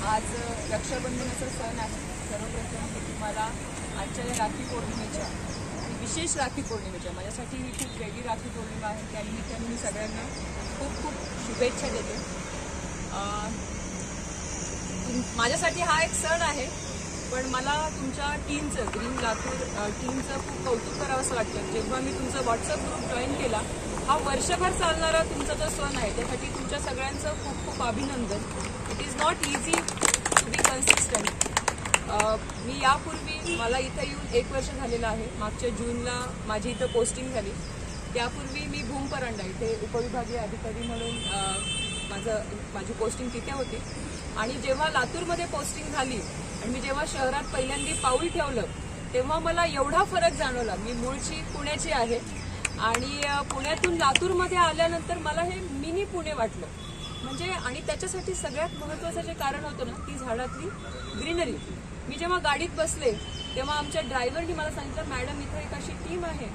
आज रक्षाबंधनाचा सण आहे. सर्वप्रथम मी तुम्हाला आजच्या या राखी पौर्णिमेच्या आणि विशेष राखी पौर्णिमेच्या, माझ्यासाठी ही खूप वेगळी राखी पौर्णिमा आहे. त्यानिमित्ताने मी सगळ्यांना खूप खूप शुभेच्छा देते. माझ्यासाठी हा एक सण आहे, पण मला तुमच्या टीमचं, ग्रीन लातूर टीमचं खूप कौतुक करावं असं वाटतं. जेव्हा मी तुमचा व्हॉट्सअप ग्रुप जॉईन केला, हा वर्षभर चालणारा तुमचा जो सण आहे, त्यासाठी तुमच्या सगळ्यांचं खूप खूप अभिनंदन. It is not easy to be consistent. मी यापूर्वी, मला इथं येऊन 1 वर्ष झालेलं आहे. मागच्या जूनला माझी इथं पोस्टिंग झाली. त्यापूर्वी मी भूम परंडा इथे उपविभागीय अधिकारी म्हणून माझी पोस्टिंग तिथे होती. आणि जेव्हा लातूरमध्ये पोस्टिंग झाली आणि मी जेव्हा शहरात पहिल्यांदा पाऊल ठेवलं, तेव्हा मला एवढा फरक जाणवला. मी मूळची पुण्याची आहे आणि पुण्यातून लातूरमध्ये आल्यानंतर मला हे मिनी पुणे वाटलं. म्हणजे आणि त्याच्यासाठी सगळ्यात महत्त्वाचं जे कारण होतं ना, ती झाडातली ग्रीनरी. मी जेव्हा गाडीत बसले तेव्हा आमच्या ड्रायव्हरनी मला सांगितलं, मॅडम इथे एक अशी टीम आहे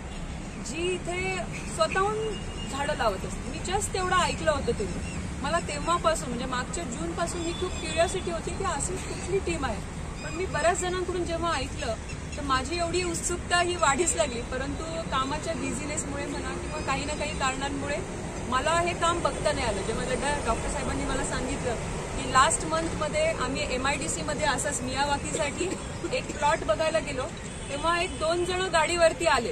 जी इथे स्वतःहून झाडं लावत असते. मी जस्ट तेवढं ऐकलं होतं तुम्ही. मला तेव्हापासून, म्हणजे मागच्या जूनपासून ही खूप क्युरिओसिटी होती की अशी कुठली टीम आहे. पण मी बऱ्याच जणांकडून जेव्हा ऐकलं तर माझी एवढी उत्सुकता ही वाढीच लागली. परंतु कामाच्या बिझीनेसमुळे म्हणा किंवा काही ना काही कारणांमुळे मला हे काम बघता नाही आलं. जेव्हा डॉक्टर साहेबांनी मला सांगितलं की लास्ट मंथमध्ये आम्ही MIDC मध्ये असंच मियावाकीसाठी एक प्लॉट बघायला गेलो, तेव्हा 2 जण गाडीवरती आले.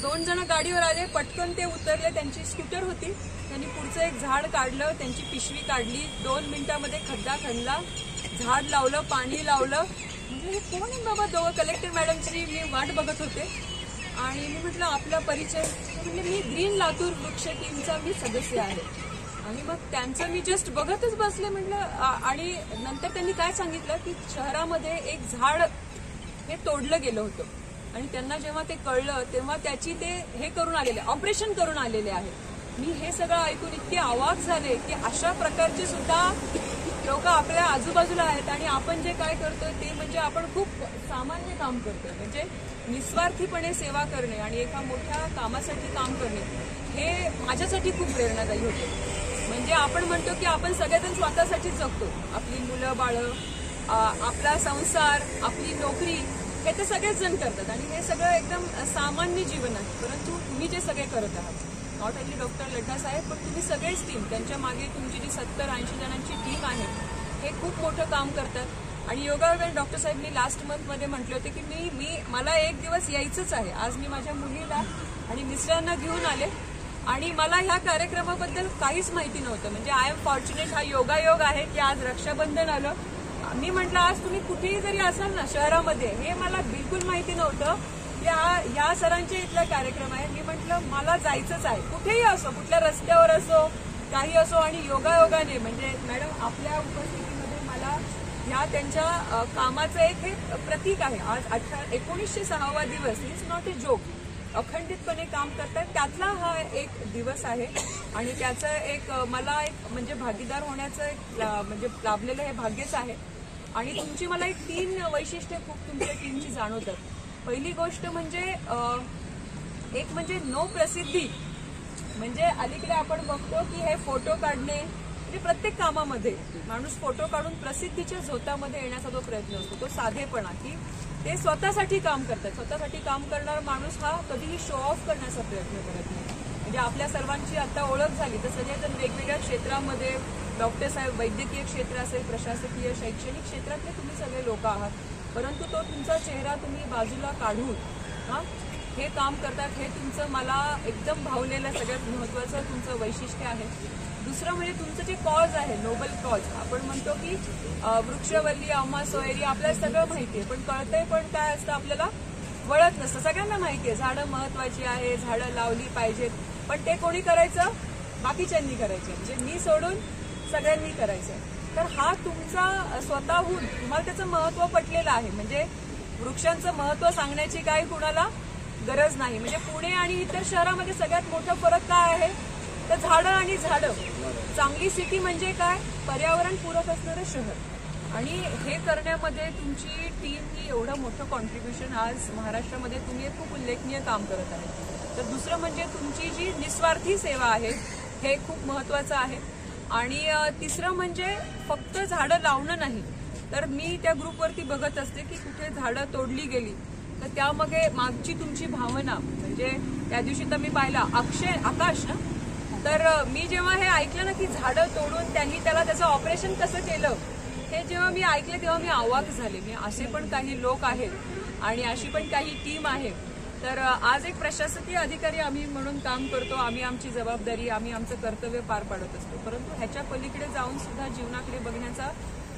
2 जण गाडीवर आले, पटकन ते उतरले. त्यांची स्कूटर होती, त्यांनी पुढचं एक झाड काढलं, त्यांची पिशवी काढली, 2 मिनिटांमध्ये खड्डा खणला, झाड लावलं, पाणी लावलं. म्हणजे हे कोण आहे बाबा? दोघं कलेक्टर मॅडमची मी वाट बघत होते आणि मी म्हटलं आपला परिचय. म्हणजे मी ग्रीन लातूर वृक्ष टीमचा मी सदस्य आहे. आणि मग त्यांचं मी जस्ट बघतच बसले. म्हटलं आणि नंतर त्यांनी काय सांगितलं की शहरामध्ये एक झाड हे तोडलं गेलं होतं आणि त्यांना जेव्हा ते कळलं तेव्हा त्याची ते हे करून आलेले, ऑपरेशन करून आलेले आहे. मी हे सगळं ऐकून इतके अवाक झाले की अशा प्रकारचे सुद्धा लोक आपल्या आजूबाजूला आहेत आणि आपण जे काय करतोय ते म्हणजे आपण खूप सामान्य काम करतोय. म्हणजे निस्वार्थीपणे सेवा करणे आणि एका मोठ्या कामासाठी काम करणे हे माझ्यासाठी खूप प्रेरणादायी होते. म्हणजे आपण म्हणतो की आपण सगळेजण स्वतःसाठी जगतो, आपली मुलं बाळं, आपला संसार, आपली नोकरी, हे तर सगळेच जण करतात आणि हे सगळं एकदम सामान्य जीवन आहे. परंतु तुम्ही जे सगळे करत आहात, नॉट ओनली डॉक्टर लड्डा साहेब, पण तुम्ही सगळेच टीम, त्यांच्या मागे तुमची जी 70-80 जणांची टीम आहे, हे खूप मोठं काम करतात. आणि योगायोगाने डॉक्टर साहेबनी लास्ट मंथमध्ये म्हटले होते की मला एक दिवस यायचंच आहे. आज मी माझ्या मुलीला आणि मिस्टरांना घेऊन आले आणि मला ह्या कार्यक्रमाबद्दल काहीच माहिती नव्हतं. म्हणजे आय एम फॉर्च्युनेट, हा योगायोग आहे की आज रक्षाबंधन आलं. मी म्हटलं आज तुम्ही कुठेही जरी असाल ना शहरामध्ये, हे मला बिलकुल माहिती नव्हतं की ह्या सरांच्या इथला कार्यक्रम आहे. मी म्हटलं मला जायचंच आहे, कुठेही असो, कुठल्या रस्त्यावर असो, काही असो. आणि योगायोगाने म्हणजे मॅडम आपल्या उपस्थितीमध्ये मला ह्या त्यांच्या कामाचं एक हे प्रतीक आहे. आज 1906वा दिवस, इट्स नॉट ए जोक. अखंडितपणे काम करतात, त्यातला हा एक दिवस आहे आणि त्याचं एक मला एक म्हणजे भागीदार होण्याचं एक म्हणजे लाभलेलं हे भाग्यच आहे. आणि तुमची मला एक 3 वैशिष्ट्ये खूप तुमच्या टीमची जाणवतात. पहिली गोष्ट म्हणजे एक म्हणजे नो प्रसिद्धी. म्हणजे अलीकडे आपण बघतो की हे फोटो काढणे, म्हणजे प्रत्येक कामामध्ये माणूस फोटो काढून प्रसिद्धीच्या झोतामध्ये येण्याचा जो प्रयत्न असतो, तो साधेपणा, की ते स्वतःसाठी काम करतात. स्वतःसाठी काम करणारा माणूस हा कधीही शो ऑफ करण्याचा प्रयत्न करत नाही. म्हणजे आपल्या सर्वांची आता ओळख झाली तर सगळेजण वेगवेगळ्या क्षेत्रामध्ये, डॉक्टर साहेब वैद्यकीय क्षेत्र असेल, प्रशासकीय, शैक्षणिक क्षेत्रातले तुम्ही सगळे लोक आहात. परंतु तो तुमचा चेहरा तुम्ही बाजूला काढून हे काम करतात, हे तुमचं मला एकदम भावलेलं सगळ्यात महत्त्वाचं तुमचं वैशिष्ट्य आहे. दुसरं म्हणजे तुमचं जे कॉज आहे, नोबल कॉज. आपण म्हणतो की वृक्षवल्ली आम्हा सोयरी, आपल्याला सगळं माहिती आहे, पण कळतंय पण काय असतं आपल्याला वळत नसतं. सगळ्यांना माहिती आहे झाडं महत्वाची आहे, झाडं लावली पाहिजेत, पण ते कोणी करायचं? बाकीच्यांनी करायचं, म्हणजे मी सोडून सगळ्यांनी करायचं. तर हा तुमचा स्वतःहून तुम्हाला त्याचं महत्त्व पटलेलं आहे. म्हणजे वृक्षांचं महत्त्व सांगण्याची काही कुणाला गरज नाही. म्हणजे पुणे आणि इतर शहरामध्ये सगळ्यात मोठा फरक काय आहे तर झाडं आणि झाडं. चांगली सिटी म्हणजे काय? पर्यावरण पूरक असणारं शहर. आणि हे करण्यामध्ये तुमची टीम ही एवढं मोठं कॉन्ट्रीब्युशन आज महाराष्ट्रामध्ये तुम्ही खूप उल्लेखनीय काम करत आहे. तर दुसरं म्हणजे तुमची जी निस्वार्थी सेवा आहे हे खूप महत्त्वाचं आहे. आणि तिसरं म्हणजे फक्त झाडं लावणं नाही, तर मी त्या ग्रुपवरती बघत असते की कुठे झाडं तोडली गेली तर त्यामागे मागची तुमची भावना, म्हणजे त्या दिवशी तर मी पाहिला आकाश ना, तर मी जेव्हा हे ऐकलं ना की झाडं तोडून त्यांनी त्याचं ऑपरेशन कसं केलं, हे जेव्हा मी ऐकलं तेव्हा मी अवाक झाले. मी असे पण काही लोक आहेत आणि अशी पण काही टीम आहे. तर आज एक प्रशासकीय अधिकारी आम्ही म्हणून काम करतो, आम्ही आमची जबाबदारी, आम्ही आमचं कर्तव्य पार पाडत असतो. परंतु ह्याच्या पलीकडे जाऊन सुद्धा जीवनाकडे बघण्याचा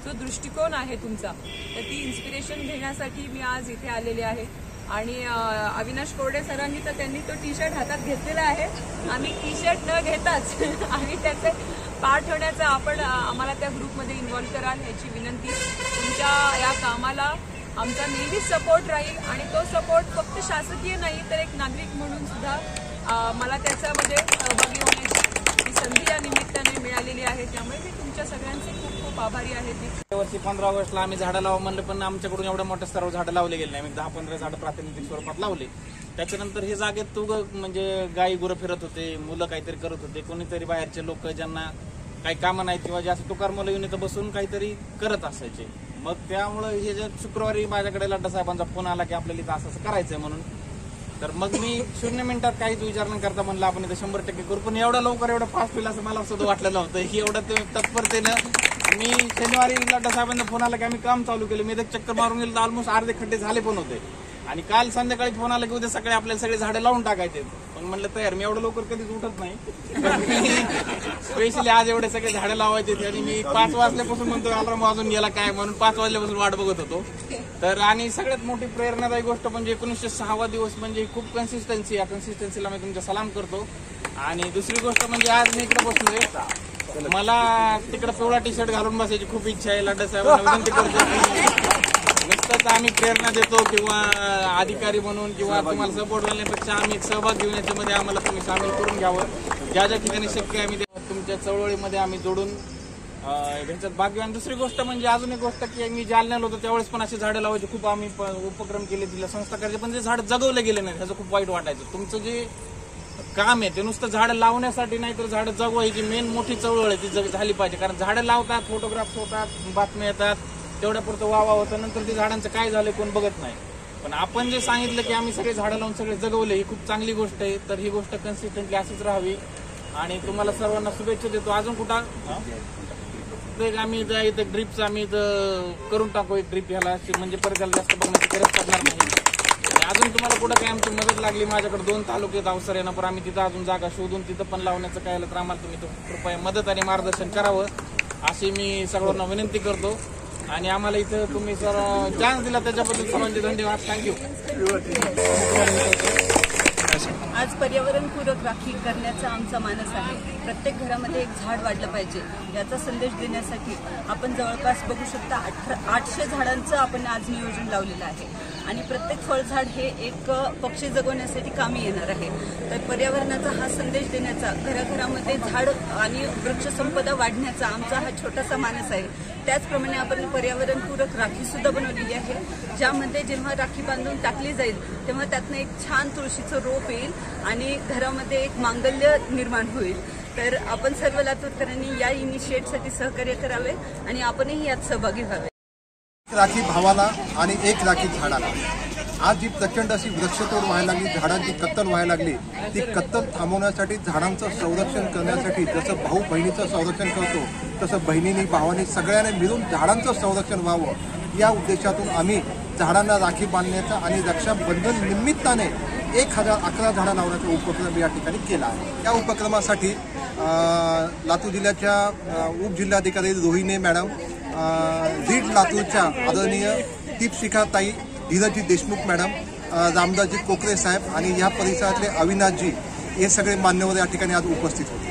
जो दृष्टिकोन आहे तुमचा, तर ती इन्स्पिरेशन घेण्यासाठी मी आज इथे आलेले आहे. आणि अविनाश कोरडे सरांनी तर त्यांनी तो टी शर्ट हातात घेतलेला आहे. आम्ही टी शर्ट न घेताच आम्ही त्याचे पार्ट होण्याचा आम्हाला त्या ग्रुपमध्ये इन्व्हॉल्व्ह कराल याची विनंती. तुमच्या या कामाला आमचा नेहमीच सपोर्ट राहील आणि तो सपोर्ट फक्त शासकीय नाही तर एक नागरिक म्हणून सुद्धा मला त्याच्यामध्ये सहभागी होण्याची संधी या निमित्ताने मिळालेली आहे. त्यामुळे मी तुमच्या सगळ्यांचे खूप खूप आभारी आहे. वर्षी 15 ऑगस्टला आम्ही झाडं लावा म्हणलं, पण आमच्याकडून एवढ्या मोठ्या स्तरावर झाडं लावले गेले नाही. आम्ही 10-15 झाडं प्रातिनिधिक स्वरूपात लावले. त्याच्यानंतर हे जागेत म्हणजे गाई गुरं फिरत होते, मुलं काहीतरी करत होते, कोणीतरी बाहेरचे लोक ज्यांना काही कामं नाही किंवा जास्त तुकार मुलं येऊन इथं बसून काहीतरी करत असायचे. मग त्यामुळं हे जे शुक्रवारी माझ्याकडे लड्डा साहेबांचा फोन आला की आपल्याला इथं असं करायचंय म्हणून, तर मग मी 0 मिनिटात काहीच विचार न करता म्हणलं आपण इथं 100% करू. पण एवढं लवकर एवढं फास्ट होईल असं मला सुद्धा वाटलेलं होतं. ही एवढं तत्परतेनं मी शनिवारी लड्डा साहेबांना फोन आला की आम्ही काम चालू केलं. मी एक चक्कर मारून गेलो तर ऑलमोस्ट अर्धे खड्डे झाले पण होते. आणि काल संध्याकाळी फोन आला की उद्या सकाळी आपल्याला सगळे झाडं लावून टाकायचे. पण म्हणलं तयार, मी एवढं लवकर कधीच उठत नाही. स्पेशली आज एवढे सगळे झाडं लावायचे आणि मी 5 वाजल्यापासून म्हणतो अलार्म वाजून गेला काय म्हणून 5 वाजल्यापासून वाट बघत होतो. तर आणि सगळ्यात मोठी प्रेरणादायी गोष्ट म्हणजे 1906वा दिवस म्हणजे खूप कन्सिस्टन्सी, या कन्सिस्टन्सीला मी तुमचा सलाम करतो. आणि दुसरी गोष्ट म्हणजे आज मी इकडे बसलोय, मला तिकडे पिवळा टी शर्ट घालून बसायची खूप इच्छा आहे. लड्डा साहेबांना विनंती करतो नुसतंच आम्ही प्रेरणा देतो किंवा अधिकारी म्हणून किंवा तुम्हाला सपोर्ट करण्यापेक्षा आम्ही एक सहभाग घेऊन याच्यामध्ये आम्हाला तुम्ही सामील करून घ्यावं. ज्या ज्या ठिकाणी शक्य आहे आम्ही तुमच्या चळवळीमध्ये आम्ही जोडून ह्याच्यात भाग घेऊ. आणि दुसरी गोष्ट म्हणजे अजून एक गोष्ट की मी जालन्याला होतो त्यावेळेस पण असे झाडं लावायचे खूप आम्ही उपक्रम केले, तिला संस्था करायचे, पण जे झाड जगवले गेले नाही ह्याचं खूप वाईट वाटायचं. तुमचं जे काम आहे ते नुसतं झाडं लावण्यासाठी नाही तर झाडं जगवायची मेन मोठी चळवळ आहे ती झाली पाहिजे. कारण झाडं लावतात, फोटोग्राफ्स होतात, बातम्या येतात, तेवढ्या पुरतं वावा होतं, नंतर ते झाडांचं काय झालं कोण बघत नाही. पण आपण जे सांगितलं की आम्ही सगळे झाडं लावून सगळे जगवले ही खूप चांगली गोष्ट आहे. तर ही गोष्ट कन्सिस्टंटली अशीच राहावी आणि तुम्हाला सर्वांना शुभेच्छा देतो. अजून कुठं आम्ही इथं ड्रिपचं आम्ही करून टाकू एक ड्रिप ह्याला, म्हणजे परत त्याला जास्त बघण्याची गरज पडणार नाही. अजून तुम्हाला कुठं काय आमची मदत लागली, माझ्याकडे 2 तालुक्यात अवसर आहे ना, पण आम्ही तिथं अजून जागा शोधून तिथं पण लावण्याचं काय तर आम्हाला तुम्ही कृपया मदत आणि मार्गदर्शन करावं अशी मी सर्वांना विनंती करतो. आणि आम्हाला इथं तुम्ही सर चान्स दिला त्याच्याबद्दल सर्वांचे धन्यवाद. थँक्यू. आज पर्यावरणपूरक राखी करण्याचा आमचा मानस आहे. प्रत्येक घरामध्ये एक झाड वाढलं पाहिजे याचा संदेश देण्यासाठी आपण जवळपास बघू शकता 800 झाडांचं आपण आज नियोजन लावलेलं आहे. आणि प्रत्येक फळझाड हे एक पक्षी जगवण्यासाठी कामी येणार आहे. तर पर्यावरणाचा हा संदेश देण्याचा, घराघरामध्ये झाड आणि वृक्षसंपदा वाढण्याचा आमचा हा छोटासा मानस आहे. त्याचप्रमाणे आपण पर्यावरणपूरक राखी सुद्धा बनवलेली आहे, ज्यामध्ये जेव्हा राखी बांधून टाकली जाईल तेव्हा त्यातनं एक छान तुळशीचं रोप येईल आणि घरामध्ये एक मांगल्य निर्माण होईल. तर आपण सर्व लातूरकरांनी या इनिशिएटसाठी सहकार्य करावे आणि आपणही यात सहभागी व्हावे. राखी भावाला आणि एक राखी झाडाला. आज जी प्रचंड अशी वृक्षतोड व्हायला लागली, झाडांची कत्तल व्हायला लागली, ती कत्तल थांबवण्यासाठी, झाडांचं संरक्षण करण्यासाठी जसं भाऊ बहिणीचं संरक्षण करतो तसं बहिणींनी भावांनी सगळ्यांनी मिळून झाडांचं संरक्षण व्हावं या उद्देशातून आम्ही झाडांना राखी बांधण्याचा आणि रक्षाबंधन निमित्ताने 1011 झाडं लावण्याचा उपक्रम या ठिकाणी केला आहे. या उपक्रमासाठी लातूर जिल्ह्याच्या उपजिल्हाधिकारी रोहिणी मॅडम, लीड लातूरच्या आदरणीय दीपशिखाताई, धीरजी देशमुख मॅडम, रामदासजी कोकरे साहेब आणि या परिसरातले अविनाशजी हे सगळे मान्यवर या ठिकाणी आज उपस्थित होते.